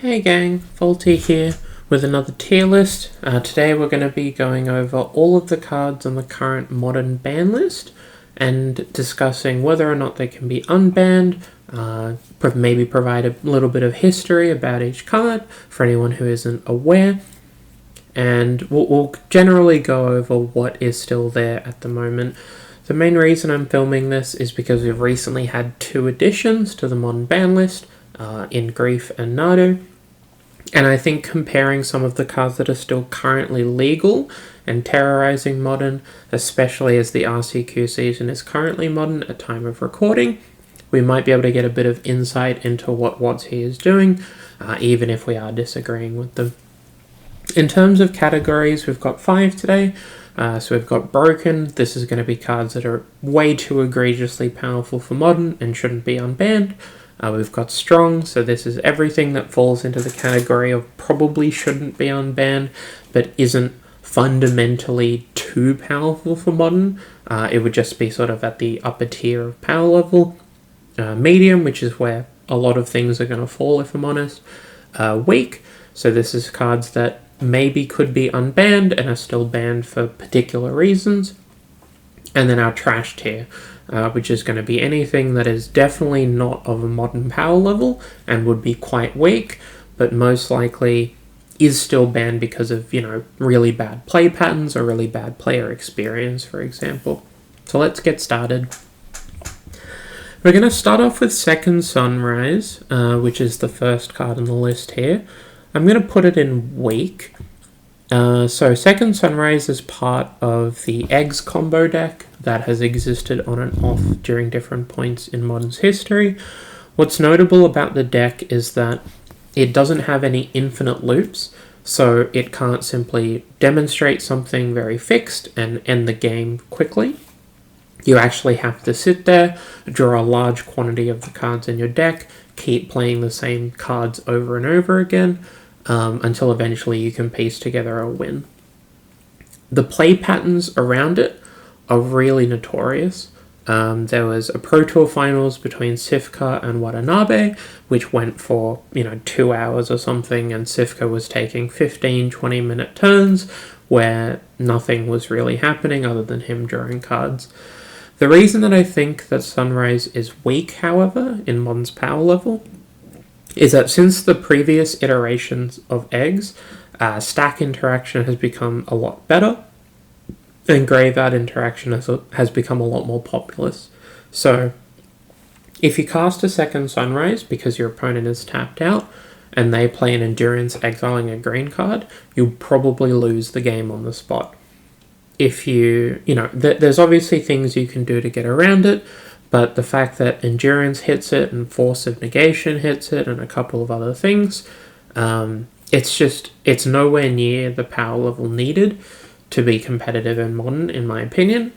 Hey gang, Faulty here with another tier list. Today we're going to be going over all of the cards on the current modern ban list and discussing whether or not they can be unbanned, maybe provide a little bit of history about each card for anyone who isn't aware, and we'll generally go over what is still there at the moment. The main reason I'm filming this is because we've recently had 2 additions to the modern ban list, in Grief and Nardo. And I think comparing some of the cards that are still currently legal and terrorizing Modern, especially as the RCQ season is currently Modern at time of recording, we might be able to get a bit of insight into what WotC is doing, even if we are disagreeing with them. In terms of categories, we've got 5 today. So we've got Broken. This is going to be cards that are way too egregiously powerful for Modern and shouldn't be unbanned. We've got Strong, so this is everything that falls into the category of probably shouldn't be unbanned, but isn't fundamentally too powerful for Modern. It would just be sort of at the upper tier of power level. Medium, which is where a lot of things are going to fall, if I'm honest. Weak, so this is cards that maybe could be unbanned and are still banned for particular reasons. And then our trash tier, which is going to be anything that is definitely not of a modern power level and would be quite weak, but most likely is still banned because of, really bad play patterns or really bad player experience, for example. So let's get started. We're going to start off with Second Sunrise, which is the first card on the list here. I'm going to put it in weak. So Second Sunrise is part of the Eggs combo deck that has existed on and off during different points in Modern's history. What's notable about the deck is that it doesn't have any infinite loops, so it can't simply demonstrate something very fixed and end the game quickly. You actually have to sit there, draw a large quantity of the cards in your deck, keep playing the same cards over and over again, until eventually you can piece together a win. The play patterns around it are really notorious. There was a Pro Tour finals between Sifka and Watanabe, which went for 2 hours or something, and Sifka was taking 15-20 minute turns where nothing was really happening other than him drawing cards. The reason that I think that Sunrise is weak, however, in Modern's power level is that since the previous iterations of Eggs, stack interaction has become a lot better, and graveyard interaction has become a lot more populous. So, if you cast a Second Sunrise because your opponent is tapped out, and they play an Endurance exiling a green card, you'll probably lose the game on the spot. If there's obviously things you can do to get around it, but the fact that Endurance hits it and Force of Negation hits it and a couple of other things, it's nowhere near the power level needed to be competitive in Modern, in my opinion,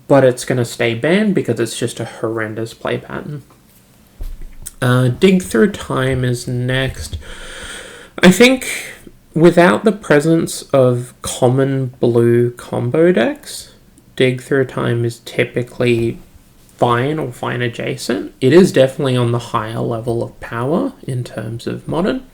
but it's going to stay banned because it's just a horrendous play pattern. Dig Through Time is next. I think without the presence of common blue combo decks, Dig Through Time is typically fine or fine adjacent. It is definitely on the higher level of power in terms of Modern,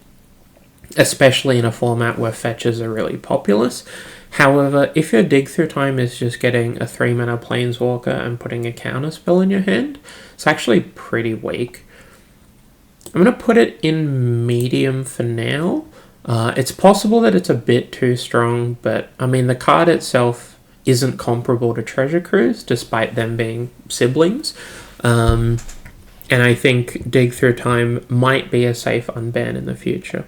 especially in a format where fetches are really populous. However, if your Dig Through Time is just getting a 3-mana Planeswalker and putting a counter spell in your hand, it's actually pretty weak. I'm going to put it in medium for now. It's possible that it's a bit too strong, but the card itself isn't comparable to Treasure Cruise, despite them being siblings. And I think Dig Through Time might be a safe unban in the future.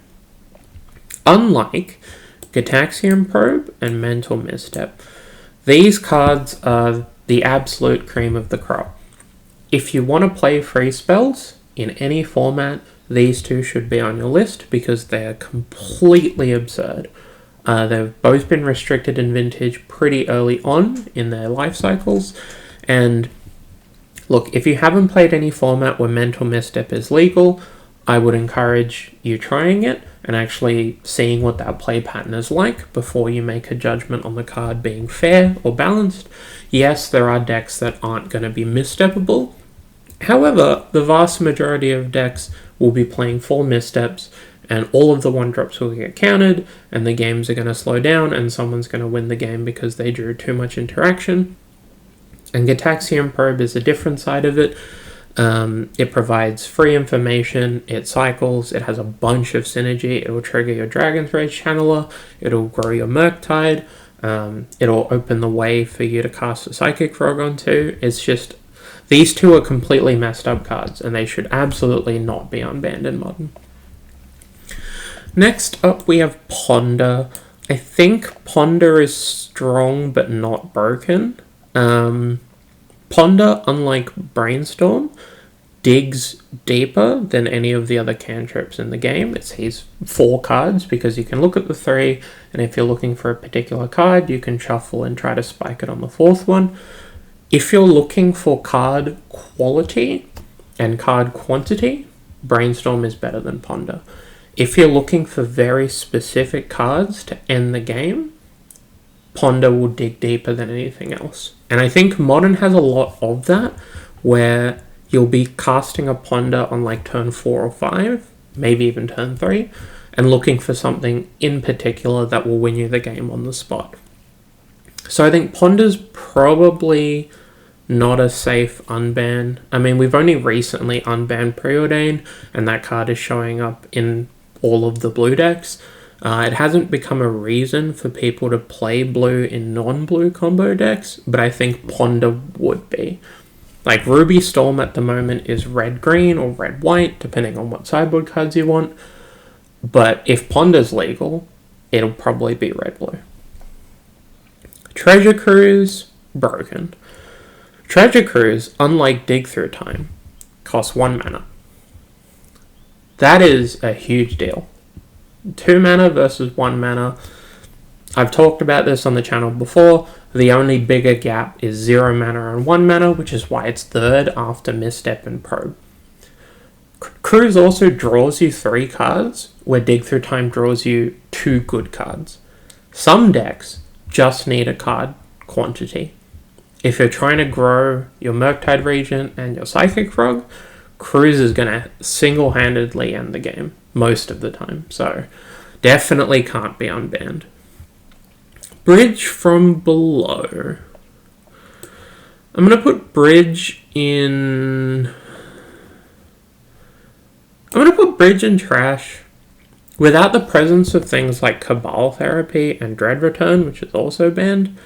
Unlike Gataxian Probe and Mental Misstep, these cards are the absolute cream of the crop. If you want to play free spells in any format, these 2 should be on your list because they are completely absurd. They've both been restricted in Vintage pretty early on in their life cycles, and look, if you haven't played any format where Mental Misstep is legal, I would encourage you trying it and actually seeing what that play pattern is like before you make a judgment on the card being fair or balanced. Yes, there are decks that aren't going to be missteppable. However, the vast majority of decks will be playing 4 missteps and all of the 1-drops will get counted, and the games are going to slow down, and someone's going to win the game because they drew too much interaction. And Gataxian Probe is a different side of it. It provides free information, it cycles, it has a bunch of synergy, it will trigger your Dragon's Rage Channeler, it'll grow your Murktide, it'll open the way for you to cast a Psychic Frog onto. It's just, these two are completely messed up cards, and they should absolutely not be unbanned in Modern. Next up we have Ponder. I think Ponder is strong but not broken. Ponder, unlike Brainstorm, digs deeper than any of the other cantrips in the game. He's 4 cards because you can look at the 3, and if you're looking for a particular card, you can shuffle and try to spike it on the 4th one. If you're looking for card quality and card quantity, Brainstorm is better than Ponder. If you're looking for very specific cards to end the game, Ponder will dig deeper than anything else. And I think Modern has a lot of that, where you'll be casting a Ponder on like turn 4 or 5, maybe even turn 3, and looking for something in particular that will win you the game on the spot. So I think Ponder's probably not a safe unban. I mean, we've only recently unbanned Preordain, and that card is showing up in all of the blue decks. It hasn't become a reason for people to play blue in non-blue combo decks, but I think Ponder would be. Like, Ruby Storm at the moment is red-green or red-white, depending on what sideboard cards you want. But if Ponder's legal, it'll probably be red-blue. Treasure Cruise, broken. Treasure Cruise, unlike Dig Through Time, costs 1 mana. That is a huge deal. 2 mana versus 1 mana. I've talked about this on the channel before. The only bigger gap is 0 mana and 1 mana, which is why it's 3rd after Misstep and Probe. Cruise also draws you 3 cards, where Dig Through Time draws you 2 good cards. Some decks just need a card quantity. If you're trying to grow your Murktide Regent and your Psychic Frog, Cruise is going to single-handedly end the game most of the time, so definitely can't be unbanned. Bridge from Below. I'm going to put Bridge in... I'm going to put Bridge in trash. Without the presence of things like Cabal Therapy and Dread Return, which is also banned,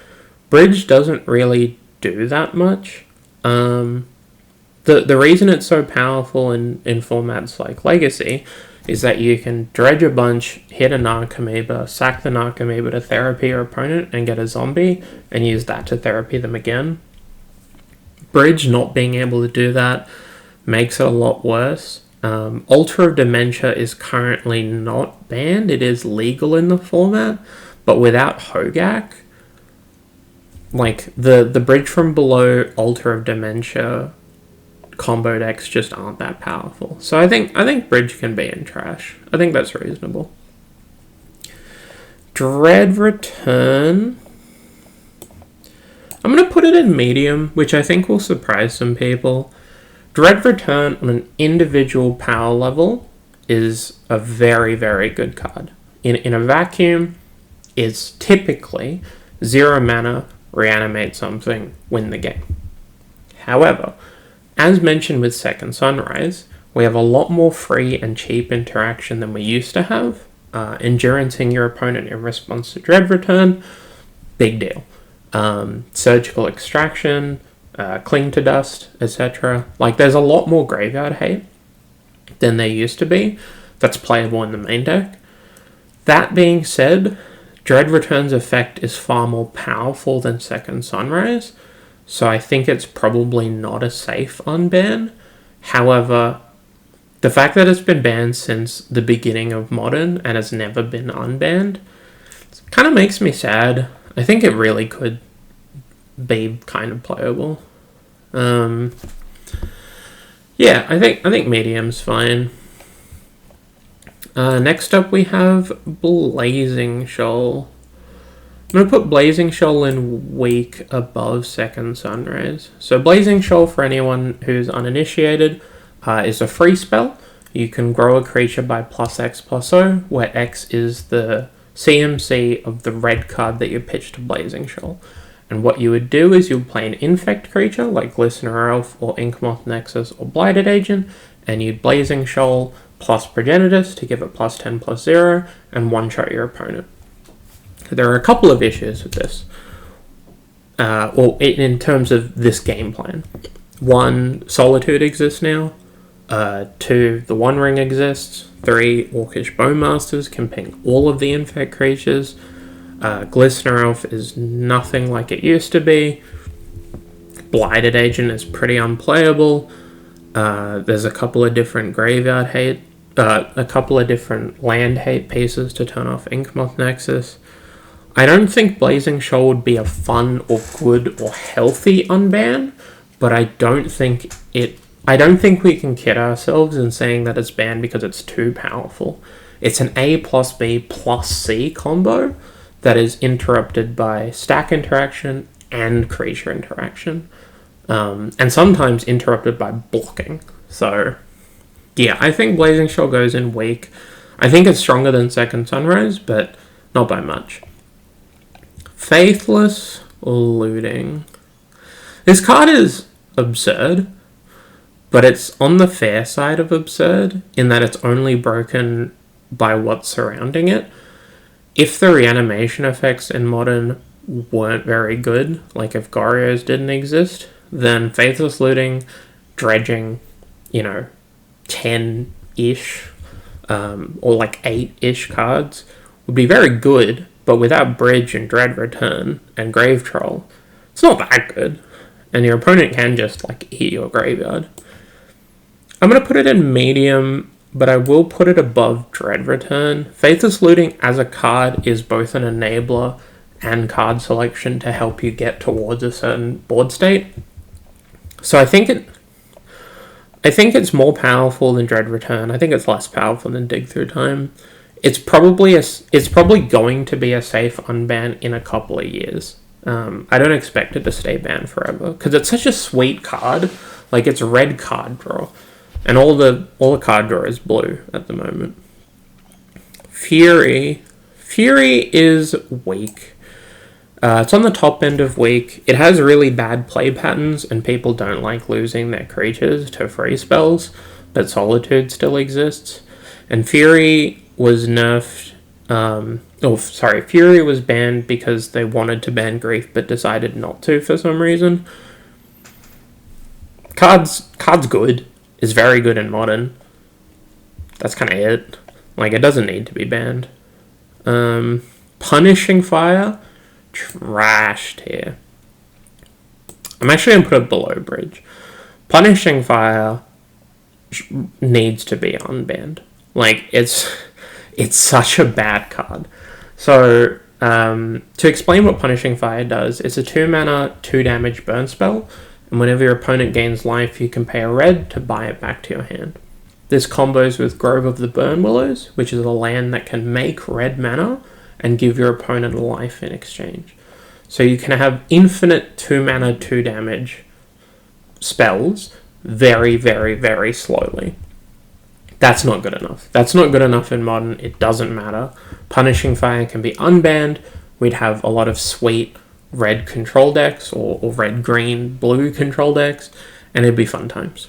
Bridge doesn't really do that much. The reason it's so powerful in formats like Legacy is that you can dredge a bunch, hit a Narcomoeba, sack the Narcomoeba to therapy your opponent and get a zombie, and use that to therapy them again. Bridge not being able to do that makes it a lot worse. Altar of Dementia is currently not banned. It is legal in the format, but without Hogak, like the Bridge from Below Altar of Dementia combo decks just aren't that powerful. So I think Bridge can be in trash. I think that's reasonable. Dread Return, I'm going to put it in medium, which I think will surprise some people. Dread Return on an individual power level is a very, very good card. In a vacuum, it's typically 0 mana, reanimate something, win the game. However, as mentioned with Second Sunrise, we have a lot more free and cheap interaction than we used to have. Endurancing your opponent in response to Dread Return, big deal. Surgical Extraction, Cling to Dust, etc. Like, there's a lot more graveyard hate than there used to be that's playable in the main deck. That being said, Dread Return's effect is far more powerful than Second Sunrise, so I think it's probably not a safe unban. However, the fact that it's been banned since the beginning of Modern and has never been unbanned kind of makes me sad. I think it really could be kind of playable. Yeah, I think medium's fine. Next up we have Blazing Shoal. I'm going to put Blazing Shoal in weak above Second Sunrise. So Blazing Shoal, for anyone who's uninitiated, is a free spell. you can grow a creature by +X+O, where X is the CMC of the red card that you pitch to Blazing Shoal. And what you would do is you would play an infect creature like Glistener Elf or Inkmoth Nexus or Blighted Agent, and you'd Blazing Shoal plus Progenitus to give it +10/+0 and one-shot your opponent. There are a couple of issues with this. In terms of this game plan. 1, Solitude exists now. 2, the One Ring exists. 3, Orcish Bowmasters can ping all of the infect creatures. Glistener Elf is nothing like it used to be. Blighted Agent is pretty unplayable. There's a couple of different graveyard hate, a couple of different land hate pieces to turn off Inkmoth Nexus. I don't think Blazing Shoal would be a fun or good or healthy unban, but I don't think we can kid ourselves in saying that it's banned because it's too powerful. It's an A+B+C combo that is interrupted by stack interaction and creature interaction, and sometimes interrupted by blocking. So, yeah, I think Blazing Shoal goes in weak. I think it's stronger than Second Sunrise, but not by much. Faithless Looting. This card is absurd, but it's on the fair side of absurd in that it's only broken by what's surrounding it. If the reanimation effects in Modern weren't very good, like if Goryo's didn't exist, then Faithless Looting, dredging, 10-ish, or like 8-ish cards would be very good, but without Bridge and Dread Return and Grave Troll, it's not that good. And your opponent can just eat your graveyard. I'm going to put it in medium, but I will put it above Dread Return. Faithless Looting as a card is both an enabler and card selection to help you get towards a certain board state. So I think it's more powerful than Dread Return. I think it's less powerful than Dig Through Time. It's probably going to be a safe unban in a couple of years. I don't expect it to stay banned forever because it's such a sweet card. It's red card draw. And all the card draw is blue at the moment. Fury is weak. It's on the top end of weak. It has really bad play patterns, and people don't like losing their creatures to free spells, but Solitude still exists. And Fury was nerfed. Fury was banned because they wanted to ban Grief, but decided not to for some reason. Card's good. Is very good in Modern. That's kind of it. It doesn't need to be banned. Punishing Fire, trashed here. I'm actually going to put it below Bridge. Punishing Fire needs to be unbanned. It's such a bad card. So, to explain what Punishing Fire does, it's a 2-mana, 2-damage burn spell. And whenever your opponent gains life, you can pay a red to buy it back to your hand. This combos with Grove of the Burn Willows, which is a land that can make red mana and give your opponent life in exchange. So you can have infinite 2-mana, 2-damage spells very, very, very slowly. That's not good enough. That's not good enough in Modern. It doesn't matter. Punishing Fire can be unbanned. We'd have a lot of sweet red control decks or red, green, blue control decks, and it'd be fun times.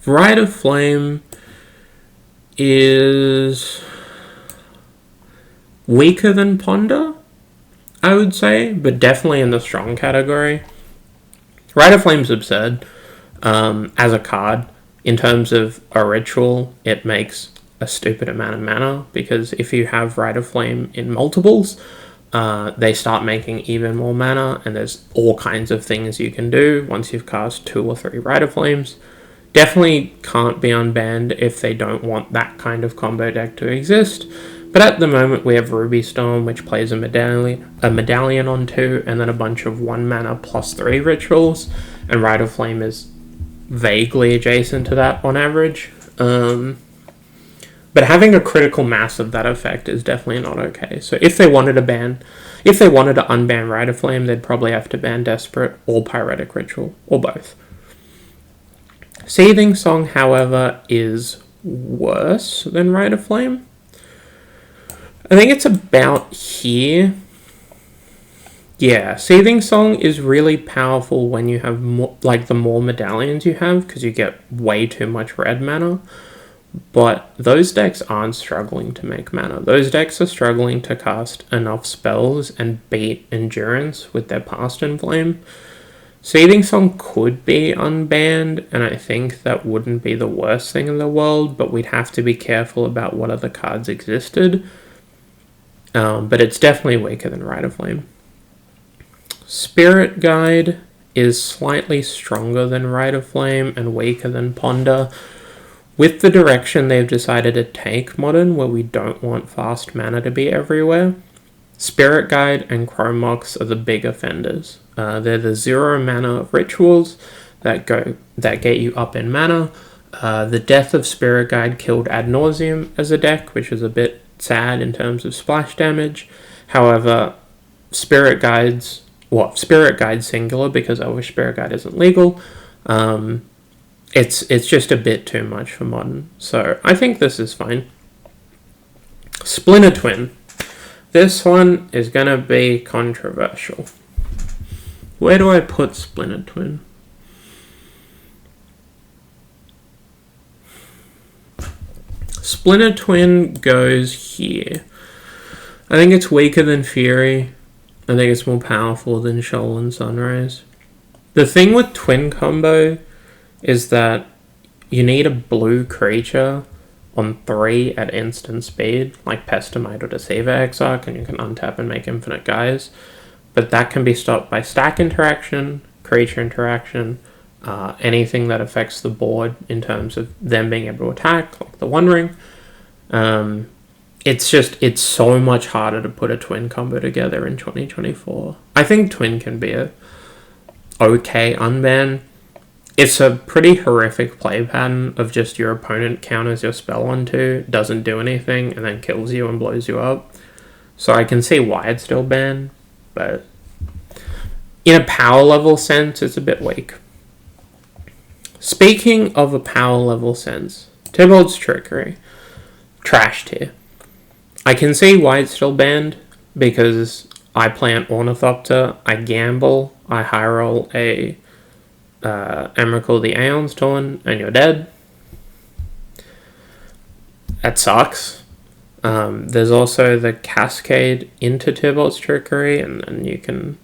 Rite of Flame is weaker than Ponder, I would say, but definitely in the strong category. Rite of Flame's absurd as a card. In terms of a ritual, it makes a stupid amount of mana, because if you have Rite of Flame in multiples, they start making even more mana, and there's all kinds of things you can do once you've cast 2 or 3 Rite of Flames. Definitely can't be unbanned if they don't want that kind of combo deck to exist. But at the moment we have Ruby Storm, which plays a medallion on 2, and then a bunch of 1 mana +3 rituals, and Rite of Flame is vaguely adjacent to that on average. But having a critical mass of that effect is definitely not okay. So if they wanted to unban Rite of Flame, they'd probably have to ban Desperate or Pyretic Ritual, or both. Seething Song, however, is worse than Rite of Flame. I think it's about here. Yeah, Seething Song is really powerful when you have more, like the more medallions you have, because you get way too much red mana. But those decks aren't struggling to make mana. Those decks are struggling to cast enough spells and beat Endurance with their Past in Flame. Seething Song could be unbanned, and I think that wouldn't be the worst thing in the world, but we'd have to be careful about what other cards existed. But it's definitely weaker than Rite of Flame. Spirit Guide is slightly stronger than Rite of Flame and weaker than Ponder. With the direction they've decided to take Modern, where we don't want fast mana to be everywhere, Spirit Guide and Chrome Mox are the big offenders. They're the 0 mana rituals that get you up in mana. The death of Spirit Guide killed Ad Nauseam as a deck, which is a bit sad in terms of splash damage. However, Spirit Guide singular, because I wish Spirit Guide isn't legal. It's just a bit too much for Modern, so I think this is fine. Splinter Twin. This one is gonna be controversial. Where do I put Splinter Twin? Splinter Twin goes here. I think it's weaker than Fury. I think it's more powerful than Shoal and Sunrise. The thing with Twin combo is that you need a blue creature on 3 at instant speed, like Pestamite or Deceiver Exarch, and you can untap and make infinite guys. But that can be stopped by stack interaction, creature interaction, anything that affects the board in terms of them being able to attack, like the One Ring. It's so much harder to put a Twin combo together in 2024. I think Twin can be a okay unban. It's a pretty horrific play pattern of just your opponent counters your spell onto, doesn't do anything, and then kills you and blows you up. So I can see why it's still banned, but in a power level sense, it's a bit weak. Speaking of a power level sense, Tybalt's Trickery. Trash tier. I can see why it's still banned, because I play an Ornithopter, I gamble, I high roll a Emrakul the Aeon's Torn, and you're dead. That sucks. There's also the Cascade into Tybalt's Trickery, and you can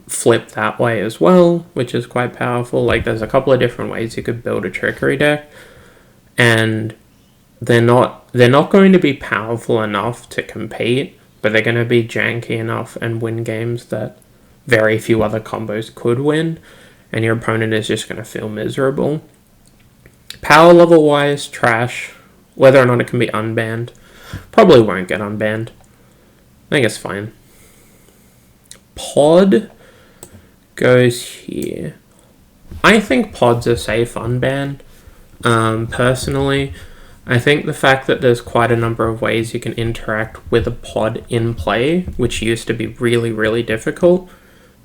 flip that way as well, which is quite powerful. Like, there's a couple of different ways you could build a Trickery deck, and they're not going to be powerful enough to compete, but they're going to be janky enough and win games that very few other combos could win, and your opponent is just going to feel miserable. Power level wise, trash. Whether or not it can be unbanned, probably won't get unbanned. I think it's fine. Pod goes here. I think pods are safe unbanned. Personally, I think the fact that there's quite a number of ways you can interact with a pod in play, which used to be really, really difficult,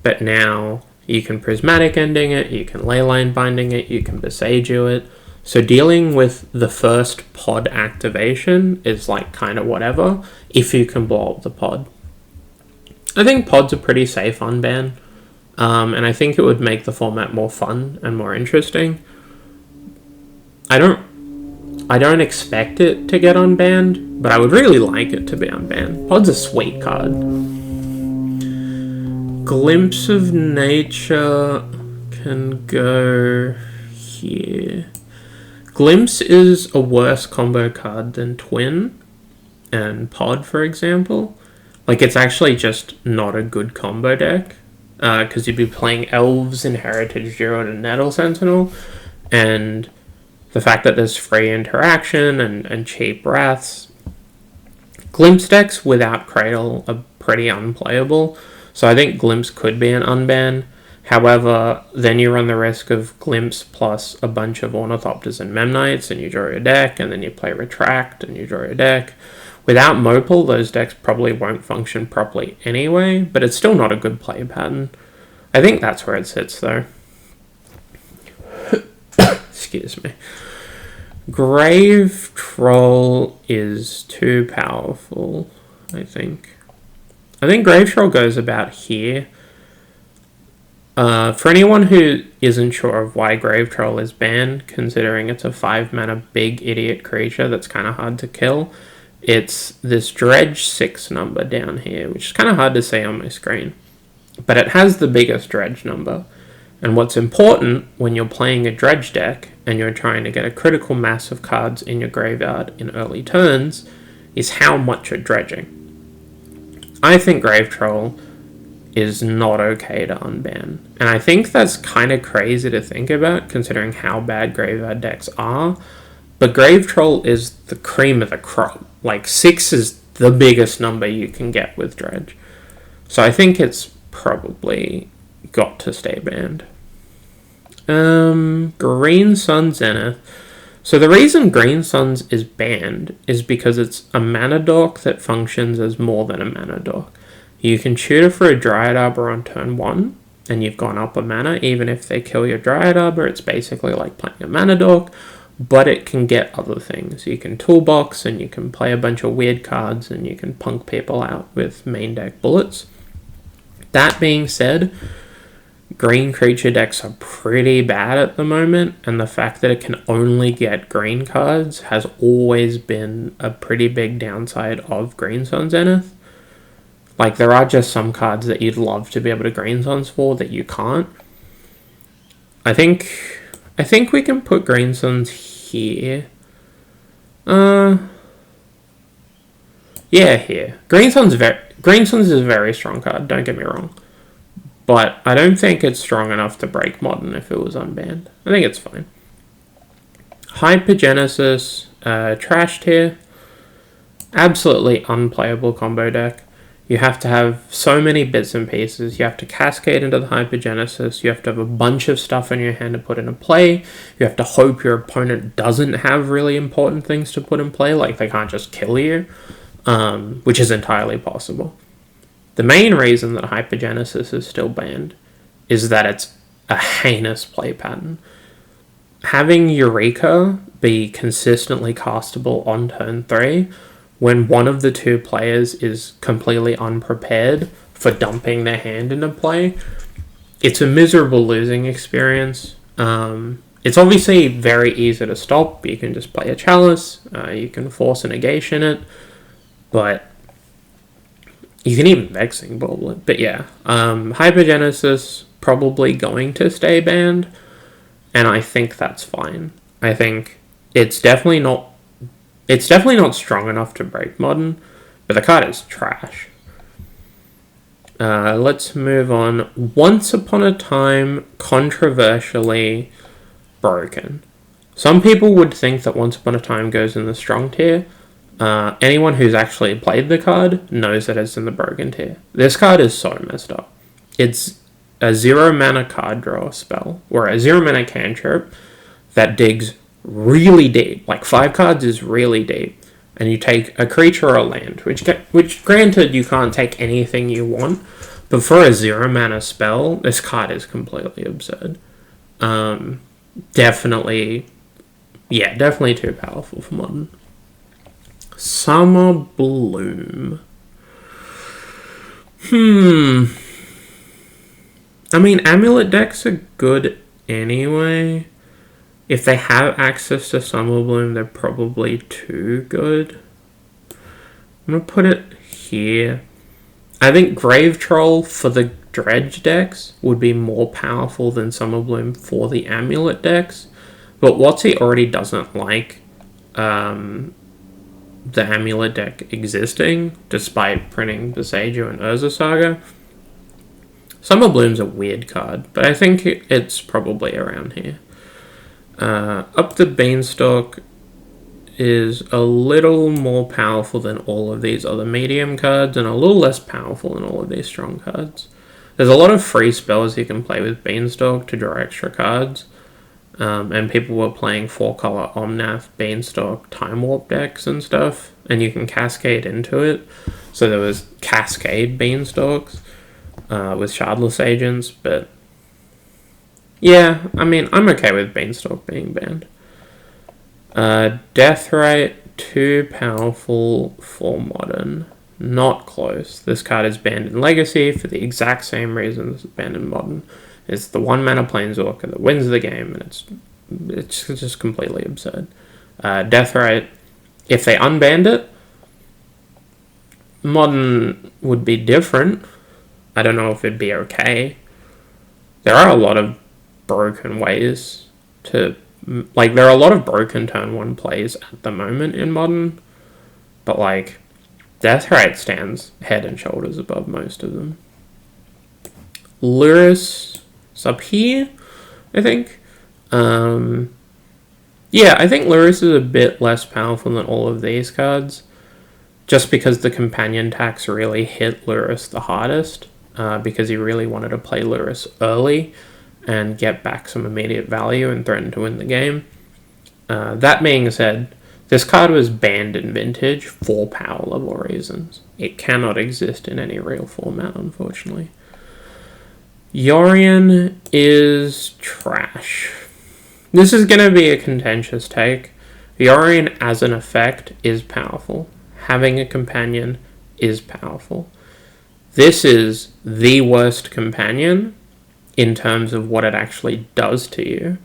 but now you can Prismatic Ending it, you can Leyline Binding it, you can Besage it. So dealing with the first pod activation is like kind of whatever, if you can blow up the pod. I think pods are pretty safe unban, and I think it would make the format more fun and more interesting. I don't expect it to get unbanned, but I would really like it to be unbanned. Pod's a sweet card. Glimpse of Nature can go here. Glimpse is a worse combo card than Twin and Pod, for example. Like, it's actually just not a good combo deck, because you'd be playing Elves and Heritage Druid and Nettle Sentinel, and the fact that there's free interaction and cheap Wraths. Glimpse decks without Cradle are pretty unplayable, so I think Glimpse could be an unban. However, then you run the risk of Glimpse plus a bunch of Ornithopters and Memnites, and you draw your deck, and then you play Retract, and you draw your deck. Without Mopal, those decks probably won't function properly anyway, but it's still not a good play pattern. I think that's where it sits, though. Excuse me. Grave Troll is too powerful, I think. I think Grave Troll goes about here. For anyone who isn't sure of why Grave Troll is banned, considering it's a 5 mana big idiot creature that's kind of hard to kill, it's this Dredge 6 number down here, which is kind of hard to see on my screen. But it has the biggest Dredge number. And what's important when you're playing a Dredge deck and you're trying to get a critical mass of cards in your graveyard in early turns is how much you're dredging. I think Grave Troll is not okay to unban. And I think that's kind of crazy to think about considering how bad graveyard decks are. But Grave Troll is the cream of the crop. Like 6 is the biggest number you can get with Dredge. So I think it's probably got to stay banned. Green Sun Zenith. So the reason Green Suns is banned is because it's a mana dork that functions as more than a mana dork. You can tutor for a Dryad Arbor on turn 1, and you've gone up a mana. Even if they kill your Dryad Arbor, it's basically like playing a mana dork, but it can get other things. You can toolbox, and you can play a bunch of weird cards, and you can punk people out with main deck bullets. That being said, green creature decks are pretty bad at the moment, and the fact that it can only get green cards has always been a pretty big downside of Green Sun Zenith. Like, there are just some cards that you'd love to be able to Green Suns for that you can't. I think we can put Green Suns here. Yeah, here. Green Suns is a very strong card, don't get me wrong. But I don't think it's strong enough to break Modern if it was unbanned. I think it's fine. Hypergenesis, trash tier. Absolutely unplayable combo deck. You have to have so many bits and pieces. You have to cascade into the Hypergenesis. You have to have a bunch of stuff in your hand to put into play. You have to hope your opponent doesn't have really important things to put in play, like they can't just kill you, which is entirely possible. The main reason that Hypergenesis is still banned is that it's a heinous play pattern. Having Eureka be consistently castable on turn 3 when one of the two players is completely unprepared for dumping their hand into play, it's a miserable losing experience. It's obviously very easy to stop. You can just play a Chalice, you can force a negation it, but you can even Vexing Bauble it. But yeah, Hypergenesis probably going to stay banned, and I think that's fine. I think it's definitely not strong enough to break Modern, but the card is trash. Let's move on. Once Upon a Time, controversially broken. Some people would think that Once Upon a Time goes in the strong tier. Anyone who's actually played the card knows that it's in the broken tier. This card is so messed up. It's a 0 mana card draw spell, or a 0 mana cantrip that digs really deep. Like 5 cards is really deep. And you take a creature or a land, which granted you can't take anything you want, but for a 0 mana spell, this card is completely absurd. Definitely too powerful for Modern. Summer Bloom. I mean, Amulet decks are good anyway. If they have access to Summer Bloom, they're probably too good. I'm going to put it here. I think Grave Troll for the Dredge decks would be more powerful than Summer Bloom for the Amulet decks. But WotC already doesn't like the Amulet deck existing, despite printing Beseiju and Urza Saga. Summer Bloom's a weird card, but I think it's probably around here. Up the Beanstalk is a little more powerful than all of these other medium cards, and a little less powerful than all of these strong cards. There's a lot of free spells you can play with Beanstalk to draw extra cards. And people were playing 4-color Omnath, Beanstalk, Time Warp decks and stuff, and you can cascade into it. So there was Cascade Beanstalks with Shardless Agents, but yeah, I mean, I'm okay with Beanstalk being banned. Death Rate, too powerful for Modern. Not close. This card is banned in Legacy for the exact same reasons it's banned in Modern. It's the 1-mana Planeswalker that wins the game, and it's just completely absurd. Death Rate, if they unbanned it, Modern would be different. I don't know if it'd be okay. There are a lot of broken ways to... Like, there are a lot of broken turn 1 plays at the moment in Modern, but, like, Death Rate stands head and shoulders above most of them. Lurrus is up here, I think. Yeah, I think Lurrus is a bit less powerful than all of these cards, just because the companion tax really hit Lurrus the hardest, because he really wanted to play Lurrus early and get back some immediate value and threaten to win the game. That being said, this card was banned in Vintage for power level reasons. It cannot exist in any real format, unfortunately. Yorion is trash. This is going to be a contentious take. Yorion as an effect is powerful. Having a companion is powerful. This is the worst companion in terms of what it actually does to you.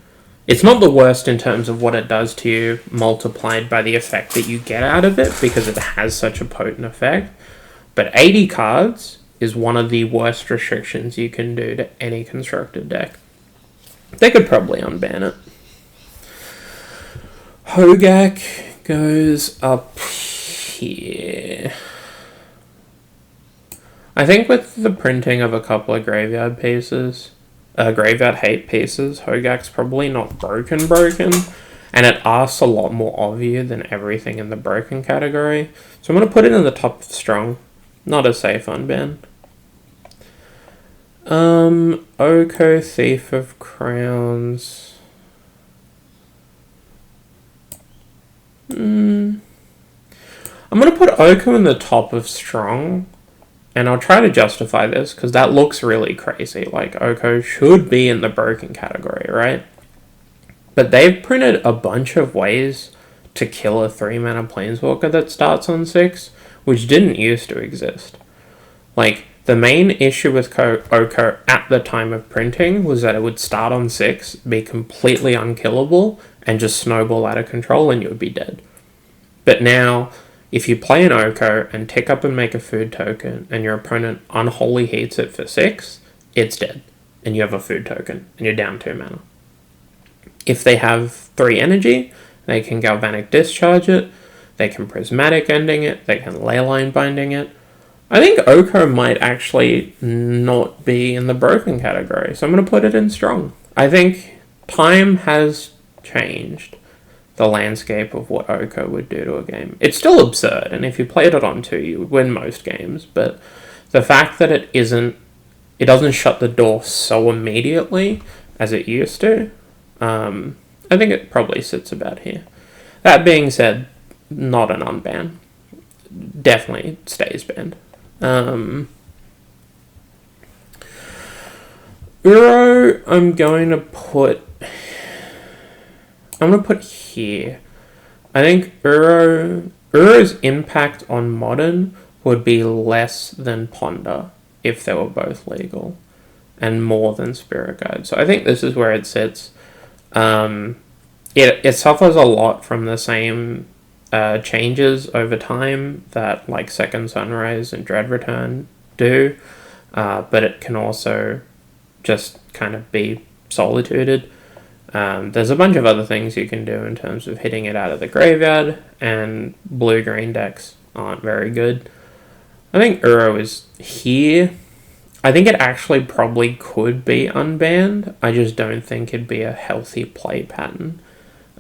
It's not the worst in terms of what it does to you multiplied by the effect that you get out of it, because it has such a potent effect. But 80 cards is one of the worst restrictions you can do to any constructed deck. They could probably unban it. Hogak goes up here. I think with the printing of a couple of graveyard pieces, graveyard hate pieces, Hogak's probably not broken, and it asks a lot more of you than everything in the broken category. So I'm going to put it in the top of strong, not a safe unban. Oko, Thief of Crowns. I'm going to put Oko in the top of strong. And I'll try to justify this, because that looks really crazy. Like, Oko should be in the broken category, right? But they've printed a bunch of ways to kill a 3-mana Planeswalker that starts on 6, which didn't used to exist. Like, the main issue with Oko at the time of printing was that it would start on 6, be completely unkillable, and just snowball out of control, and you would be dead. But now, if you play an Oko and tick up and make a food token, and your opponent unholy heats it for 6, it's dead. And you have a food token, and you're down 2 mana. If they have 3 energy, they can Galvanic Discharge it, they can Prismatic Ending it, they can Leyline Binding it. I think Oko might actually not be in the broken category, so I'm going to put it in strong. I think time has changed the landscape of what Oko would do to a game. It's still absurd, and if you played it on 2, you would win most games, but the fact that it doesn't shut the door so immediately as it used to, I think it probably sits about here. That being said, not an unban. Definitely stays banned. Uro, I'm going to put here. I think Uro's impact on Modern would be less than Ponder if they were both legal, and more than Spirit Guide. So I think this is where it sits. It suffers a lot from the same changes over time that like Second Sunrise and Dread Return do, but it can also just kind of be solituded. There's a bunch of other things you can do in terms of hitting it out of the graveyard, and blue-green decks aren't very good. I think Uro is here. I think it actually probably could be unbanned. I just don't think it'd be a healthy play pattern.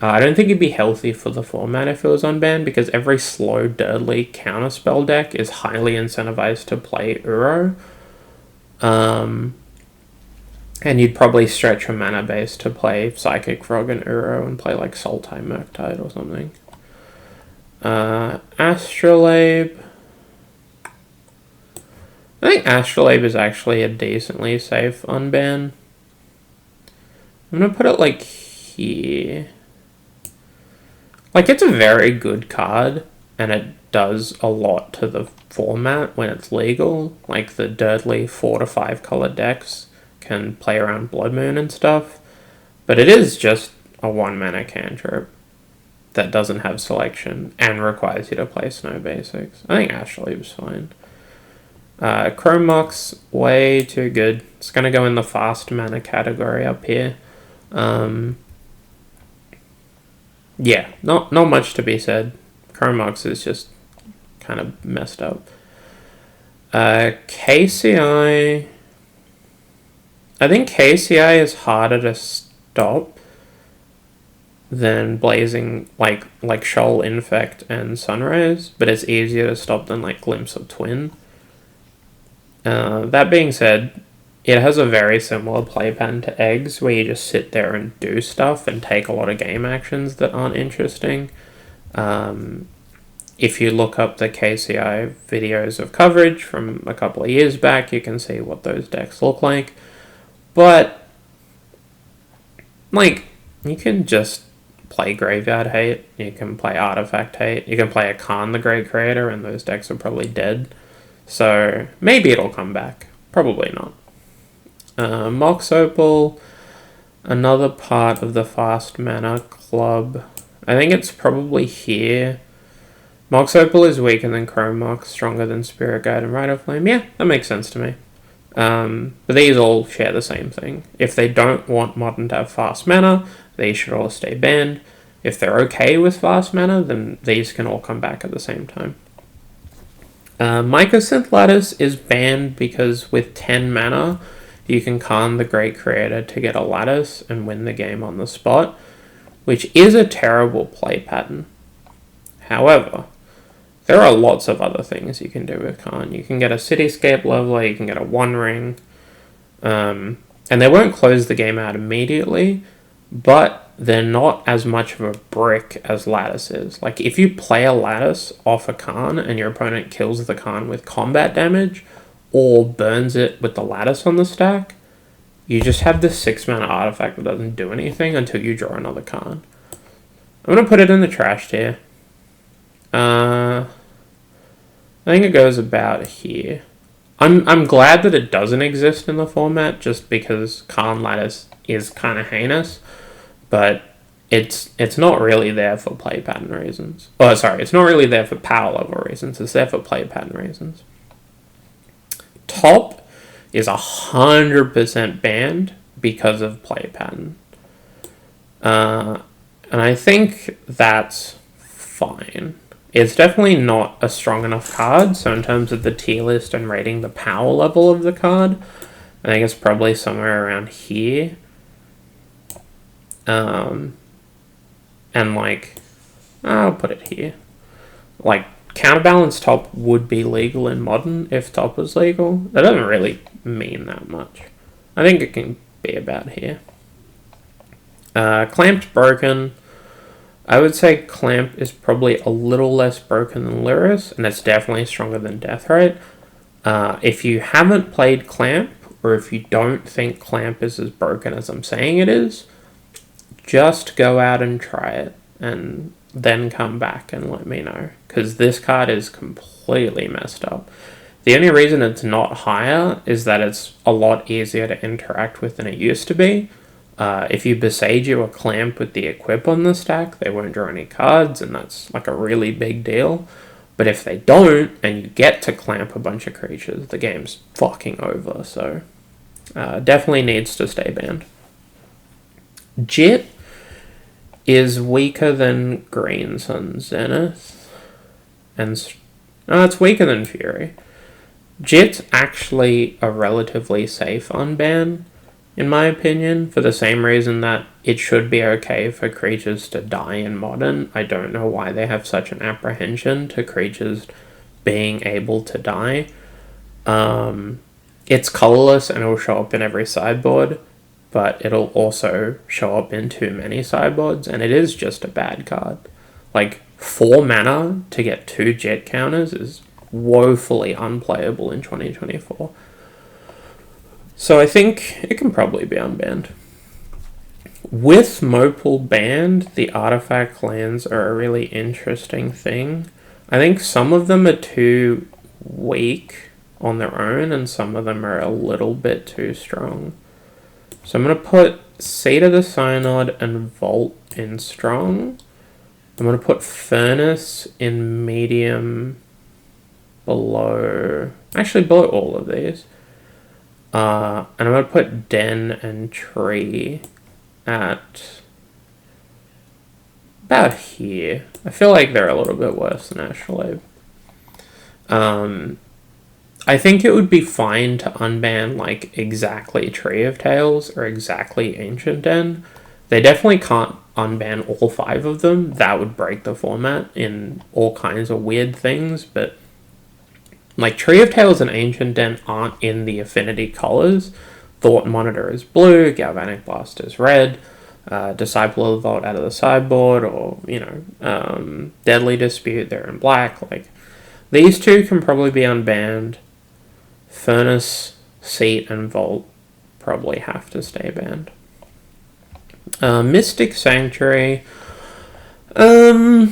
I don't think it'd be healthy for the format if it was unbanned, because every slow, dirtly counterspell deck is highly incentivized to play Uro. And you'd probably stretch your mana base to play Psychic Frog and Uro and play like Sultai Murktide or something. Astrolabe. I think Astrolabe is actually a decently safe unban. I'm going to put it like here. Like, it's a very good card, and it does a lot to the format when it's legal. Like, the dirtly 4 to 5 color decks can play around Blood Moon and stuff. But it is just a 1 mana cantrip that doesn't have selection and requires you to play Snow Basics. I think Ashley was fine. Chrome Mox, way too good. It's going to go in the fast mana category up here. Yeah, not much to be said. Chrome Mox is just kind of messed up. KCI... I think KCI is harder to stop than Blazing, like Shoal Infect and Sunrays, but it's easier to stop than like Glimpse of Twin. That being said, it has a very similar play pattern to Eggs, where you just sit there and do stuff and take a lot of game actions that aren't interesting. If you look up the KCI videos of coverage from a couple of years back, you can see what those decks look like. But, like, you can just play Graveyard Hate, you can play Artifact Hate, you can play a Khan the Great Creator, and those decks are probably dead. So, maybe it'll come back. Probably not. Mox Opal, another part of the fast mana club. I think it's probably here. Mox Opal is weaker than Chrome Mox, stronger than Spirit Guide and Rite of Flame. Yeah, that makes sense to me. But these all share the same thing. If they don't want Modern to have fast mana, these should all stay banned. If they're okay with fast mana, then these can all come back at the same time. Mycosynth Lattice is banned because with 10 mana, you can Khan the Great Creator to get a Lattice and win the game on the spot, which is a terrible play pattern. However, there are lots of other things you can do with Khan. You can get a Cityscape Leveler, you can get a One Ring, and they won't close the game out immediately, but they're not as much of a brick as Lattice is. Like, if you play a Lattice off a Khan and your opponent kills the Khan with combat damage, or burns it with the Lattice on the stack, you just have this 6 mana artifact that doesn't do anything until you draw another Khan. I'm going to put it in the trash tier. I think it goes about here. I'm glad that it doesn't exist in the format, just because Khan Lattice is kind of heinous, but it's not really there for play pattern reasons. Oh, sorry, it's not really there for power level reasons. It's there for play pattern reasons. Top is 100% banned because of play pattern. And I think that's fine. It's definitely not a strong enough card, so in terms of the tier list and rating the power level of the card, I think it's probably somewhere around here. And like, I'll put it here. Like, Counterbalance Top would be legal in Modern if Top was legal. That doesn't really mean that much. I think it can be about here. Clamped Broken. I would say Clamp is probably a little less broken than Lyris, and it's definitely stronger than Deathrite. If you haven't played Clamp, or if you don't think Clamp is as broken as I'm saying it is, just go out and try it, and then come back and let me know, because this card is completely messed up. The only reason it's not higher is that it's a lot easier to interact with than it used to be. If you Besage you a Clamp with the equip on the stack, they won't draw any cards, and that's like a really big deal. But if they don't, and you get to Clamp a bunch of creatures, the game's fucking over, so definitely needs to stay banned. Jit is weaker than Green Sun Zenith, and it's weaker than Fury. Jit's actually a relatively safe unban, in my opinion, for the same reason that it should be okay for creatures to die in Modern. I don't know why they have such an apprehension to creatures being able to die. It's colorless and it'll show up in every sideboard, but it'll also show up in too many sideboards, and it is just a bad card. Like, 4 mana to get 2 Jet counters is woefully unplayable in 2024. So I think it can probably be unbanned. With Mopal banned, the artifact lands are a really interesting thing. I think some of them are too weak on their own, and some of them are a little bit too strong. So I'm going to put Seed of the Synod and Vault in strong. I'm going to put Furnace in medium below... Actually, below all of these. And I'm going to put Den and Tree at about here. I feel like they're a little bit worse than Astrolabe. I think it would be fine to unban like exactly Tree of Tales or exactly Ancient Den. They definitely can't unban all 5 of them. That would break the format in all kinds of weird things, but like Tree of Tales and Ancient Den aren't in the affinity colors. Thought Monitor is blue, Galvanic Blast is red, Disciple of the Vault out of the sideboard, or, Deadly Dispute, they're in black. Like, these 2 can probably be unbanned. Furnace, Seat, and Vault probably have to stay banned. Mystic Sanctuary. I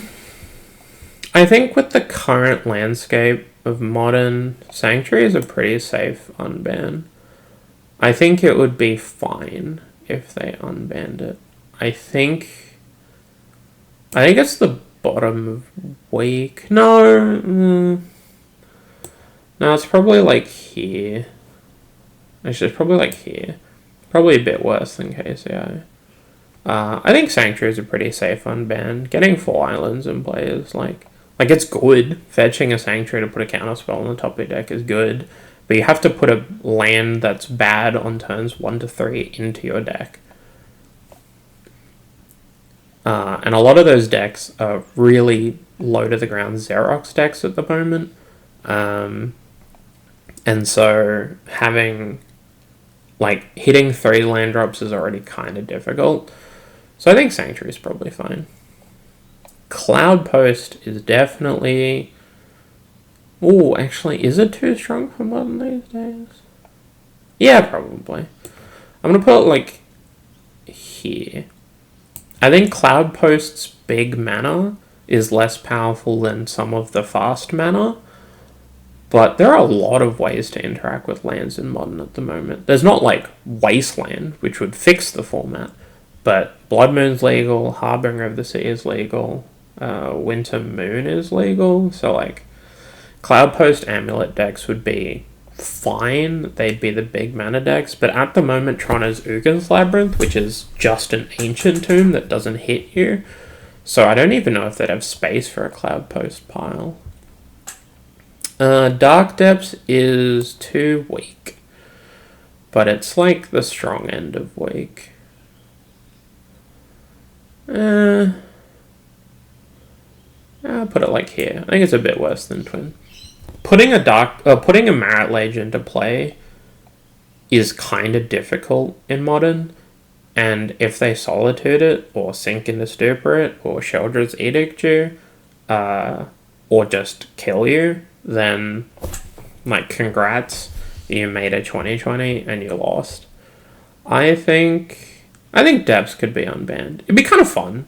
think with the current landscape of Modern, Sanctuary is a pretty safe unban. I think it would be fine if they unbanned it. I think it's the bottom of week. No, it's probably like here. Actually, it's probably like here. Probably a bit worse than KCI. I think Sanctuary is a pretty safe unban. Getting 4 islands in play is like it's good. Fetching a Sanctuary to put a counter spell on the top of your deck is good. But you have to put a land that's bad on turns 1 to 3 into your deck. And a lot of those decks are really low to the ground Xerox decks at the moment. And so having, hitting 3 land drops is already kind of difficult. So I think Sanctuary is probably fine. Cloud Post is definitely... Oh, actually, is it too strong for Modern these days? Yeah, probably. I'm going to put it, here. I think Cloud Post's big mana is less powerful than some of the fast mana, but there are a lot of ways to interact with lands in Modern at the moment. There's not, Wasteland, which would fix the format, but Blood Moon's legal, Harbinger of the Sea is legal, Winter Moon is legal, so, Cloud Post Amulet decks would be fine. They'd be the big mana decks, but at the moment, Tronna's Ugin's Labyrinth, which is just an ancient tomb that doesn't hit you, so I don't even know if they'd have space for a Cloud Post pile. Dark Depths is too weak, but it's the strong end of weak. I'll put it here. I think it's a bit worse than Twin. Putting a Marit Lage into play is kind of difficult in Modern, and if they Solitude it, or Sink into Stupor it, or Sheldred's Edict you, or just kill you, then, congrats, you made a 2020 and you lost. I think Depths could be unbanned. It'd be kind of fun.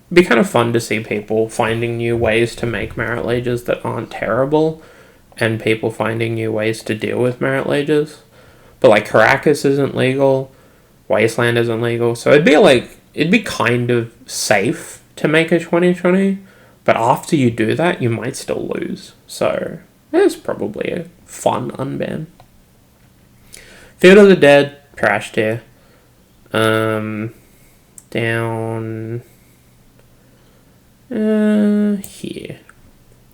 It'd be kind of fun to see people finding new ways to make Marit Lages that aren't terrible, and people finding new ways to deal with Marit Lages. But Caracas isn't legal, Wasteland isn't legal, so it'd be kind of safe to make a 2020, but after you do that, you might still lose. So it's probably a fun unban. Field of the Dead, trash tier. Down here.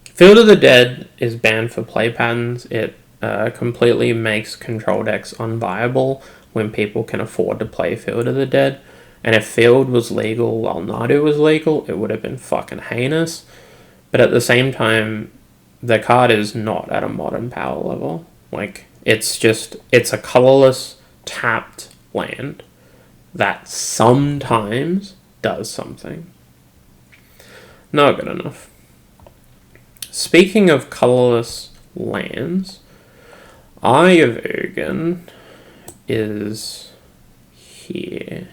Field of the Dead is banned for play patterns. It completely makes control decks unviable when people can afford to play Field of the Dead. And if Field was legal while Nadu was legal, it would have been fucking heinous. But at the same time, the card is not at a Modern power level. It's a colorless tapped land that sometimes does something. Not good enough. Speaking of colorless lands, Eye of Ugin is here.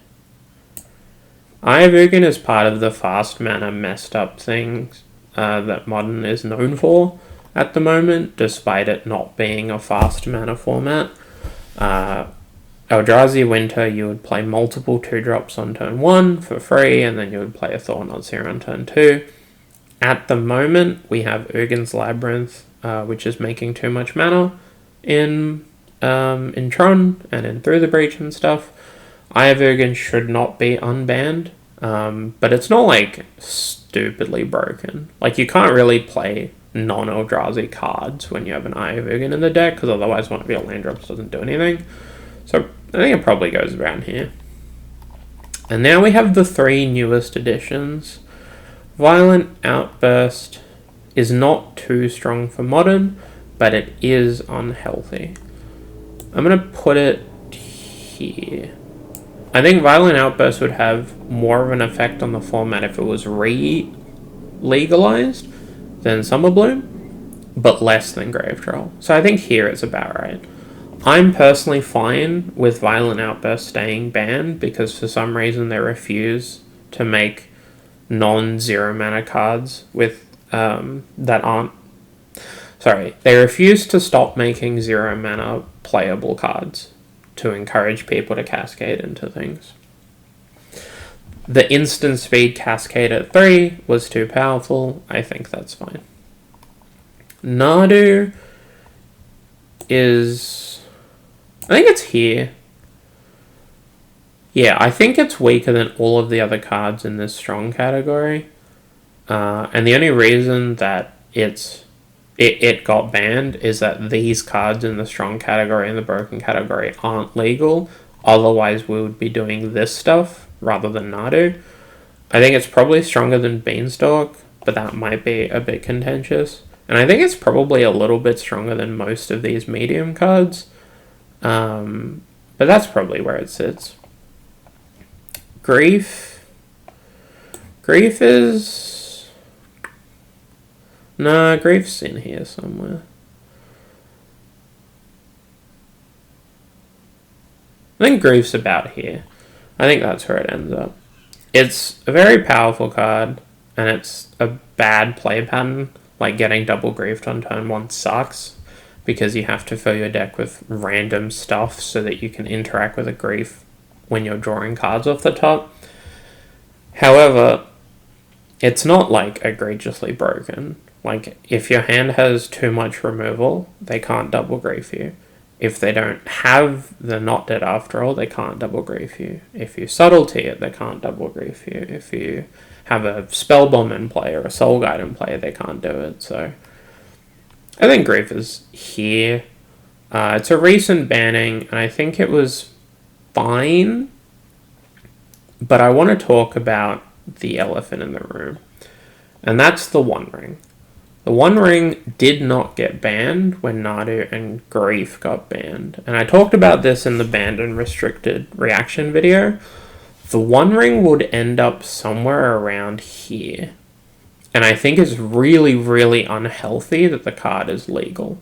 Ayavugan is part of the fast mana messed up things that Modern is known for at the moment, despite it not being a fast mana format. Eldrazi Winter, you would play multiple 2-drops on turn 1 for free, and then you would play a Thorn Seer on turn 2. At the moment, we have Ugin's Labyrinth, which is making too much mana in Tron and in Through the Breach and stuff. Ayavugan should not be unbanned, but it's not like stupidly broken. Like, you can't really play non-Eldrazi cards when you have an Ayavugan in the deck, because otherwise one of your land drops doesn't do anything. So I think it probably goes around here. And now we have the 3 newest additions. Violent Outburst is not too strong for Modern, but it is unhealthy. I'm going to put it here. I think Violent Outburst would have more of an effect on the format if it was legalized than Summer Bloom, but less than Grave Troll. So I think here it's about right. I'm personally fine with Violent Outburst staying banned because for some reason they refuse to make non-zero mana cards with that aren't... Sorry, they refuse to stop making 0 mana playable cards to encourage people to cascade into things. The instant speed cascade at 3 was too powerful. I think that's fine. Nadu is... I think it's here. Yeah, I think it's weaker than all of the other cards in this strong category. And the only reason that it got banned is that these cards in the strong category and the broken category aren't legal. Otherwise, we would be doing this stuff rather than Nadu. I think it's probably stronger than Beanstalk, but that might be a bit contentious. And I think it's probably a little bit stronger than most of these medium cards. But that's probably where it sits. Grief is... No, Grief's in here somewhere. I think Grief's about here. I think that's where it ends up. It's a very powerful card, and it's a bad play pattern. Like, getting double Griefed on turn 1 sucks, because you have to fill your deck with random stuff so that you can interact with a Grief when you're drawing cards off the top. However, it's not, like, egregiously broken. Like, if your hand has too much removal, they can't double Grief you. If they don't have the Not Dead After All, they can't double Grief you. If you Subtlety it, they can't double Grief you. If you have a Spell Bomb in play or a Soul Guide in play, they can't do it, so... I think Grief is here. It's a recent banning, and I think it was fine. But I want to talk about the elephant in the room. And that's the One Ring. The One Ring did not get banned when Nadu and Grief got banned. And I talked about this in the banned and restricted reaction video. The One Ring would end up somewhere around here. And I think it's really, really unhealthy that the card is legal.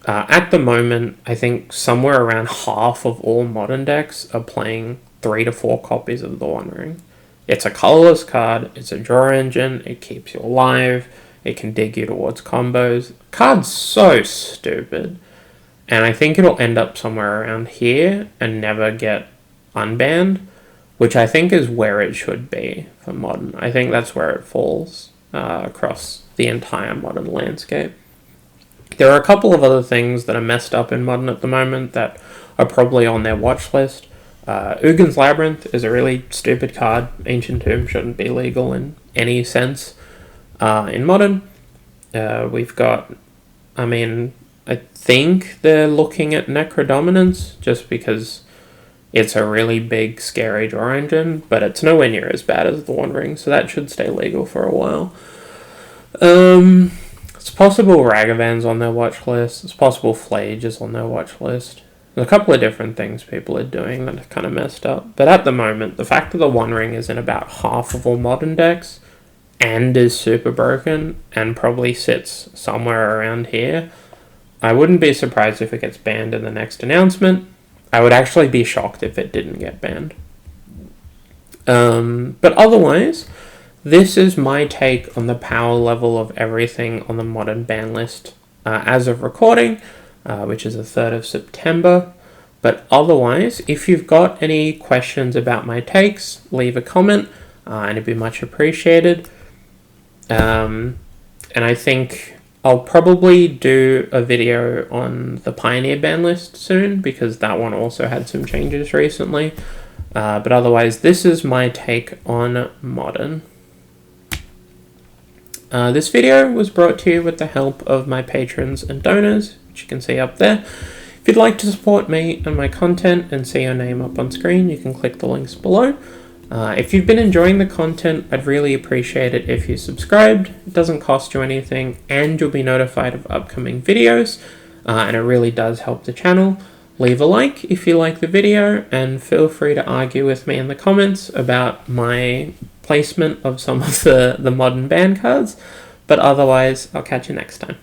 At the moment, I think somewhere around half of all Modern decks are playing 3 to 4 copies of the One Ring. It's a colorless card, it's a draw engine, it keeps you alive, it can dig you towards combos. The card's so stupid. And I think it'll end up somewhere around here and never get unbanned, which I think is where it should be for Modern. I think that's where it falls across the entire Modern landscape. There are a couple of other things that are messed up in Modern at the moment that are probably on their watch list. Ugin's Labyrinth is a really stupid card. Ancient Tomb shouldn't be legal in any sense. In Modern, we've got, I think they're looking at Necrodominance just because it's a really big, scary draw engine, but it's nowhere near as bad as the One Ring, so that should stay legal for a while. It's possible Ragavan's on their watch list. It's possible Flage is on their watch list. There's a couple of different things people are doing that are kind of messed up. But at the moment, the fact that the One Ring is in about half of all Modern decks and is super broken and probably sits somewhere around here, I wouldn't be surprised if it gets banned in the next announcement. I would actually be shocked if it didn't get banned. But otherwise, this is my take on the power level of everything on the modern ban list as of recording, which is the 3rd of September. But otherwise, if you've got any questions about my takes, leave a comment, and it'd be much appreciated. And I think I'll probably do a video on the Pioneer ban list soon, because that one also had some changes recently. But otherwise, this is my take on modern. This video was brought to you with the help of my patrons and donors, which you can see up there. If you'd like to support me and my content and see your name up on screen, you can click the links below. If you've been enjoying the content, I'd really appreciate it if you subscribed. It doesn't cost you anything, and you'll be notified of upcoming videos, and it really does help the channel. Leave a like if you like the video, and feel free to argue with me in the comments about my placement of some of the modern ban cards. But otherwise, I'll catch you next time.